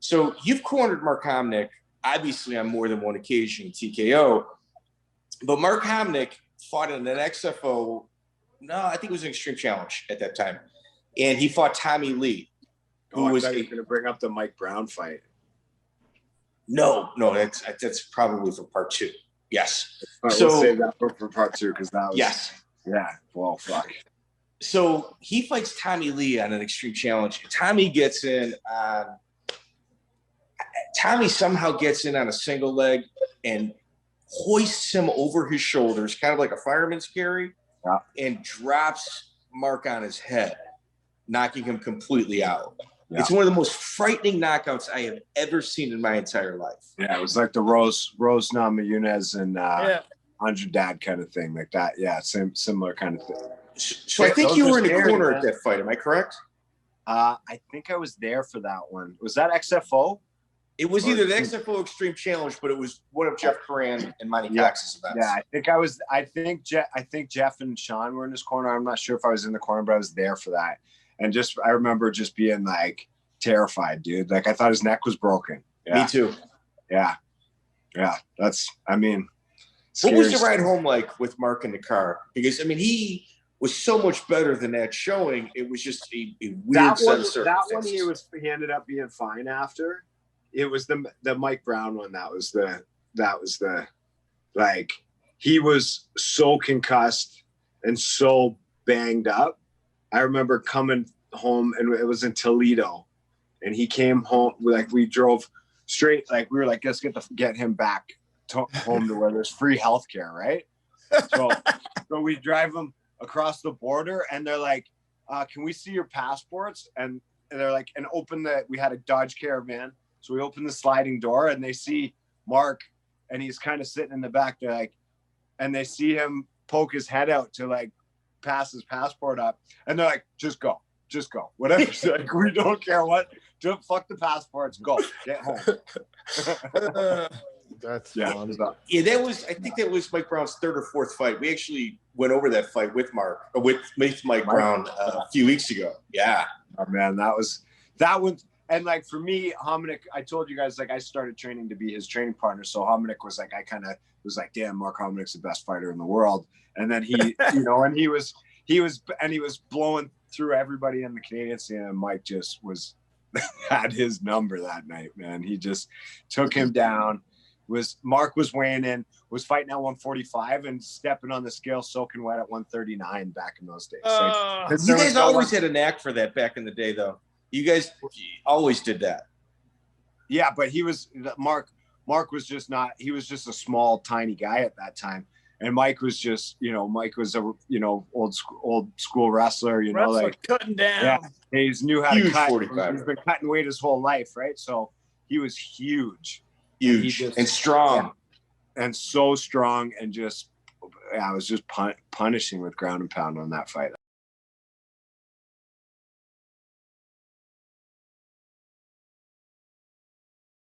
So you've cornered Mark Hominick, obviously on more than one occasion, TKO. But Mark Hominick fought in an XFO. No, I think it was an Extreme Challenge at that time. And he fought Tommy Lee, who was going to bring up the Mike Brown fight. No, that's probably for part 2. Yes. Right, so we'll save that for part 2 because that was yeah. Well, fuck. So he fights Tommy Lee on an Extreme Challenge. Tommy gets in on. Tommy somehow gets in on a single leg and hoists him over his shoulders, kind of like a fireman's carry, and drops Mark on his head, knocking him completely out. Yeah. It's one of the most frightening knockouts I have ever seen in my entire life. Yeah, it was like the Rose Namajunas and Andre Dad kind of thing, like that. Yeah, similar kind of thing. So I think you were in the corner at that fight. Am I correct? I think I was there for that one. Was that XFO? It was either the XFO Extreme Challenge, but it was one of Jeff Coran and Monty Cox's events. Yeah, I think I was. I think Jeff and Sean were in his corner. I'm not sure if I was in the corner, but I was there for that. And I remember just being like terrified, dude. Like I thought his neck was broken. Yeah. Me too. Yeah. What was the ride home like with Mark in the car? Because he was so much better than that showing. It was just a weird set of circumstances. That one he ended up being fine after. It was the Mike Brown one. That was the like he was so concussed and so banged up. I remember coming home and it was in Toledo, and he came home. Like we drove straight. Like we were like, let's get him back home to where there's free healthcare, right? So we drive him across the border, and they're like, "Can we see your passports?" And they're like, and we had a Dodge Caravan. So we open the sliding door and they see Mark and he's kind of sitting in the back. They're like, and they see him poke his head out to like pass his passport up. And they're like, just go. Whatever. Like, we don't care what. Just fuck the passports. Go. Get home. That's fun. I think that was Mike Brown's 3rd or 4th fight. We actually went over that fight with Mike Brown a few weeks ago. Yeah. Oh man, that one. And like for me, Hominick, I told you guys, like I started training to be his training partner. So Hominick was like, I kind of was like, damn, Mark Hominick's the best fighter in the world. And then he, and he was blowing through everybody in the Canadian scene. And Mike just had his number that night, man. He just took him down. Mark was weighing in, was fighting at 145 and stepping on the scale soaking wet at 139 back in those days. You guys always had a knack for that back in the day, though. You guys always did that. Yeah, but Mark was just not, he was just a small, tiny guy at that time. And Mike was just, Mike was a, old school wrestler, like cutting down. Yeah, he knew how to cut. 45. He's been cutting weight his whole life, right? So he was huge. And strong. Yeah, and so strong and just, I was just punishing with ground and pound on that fight.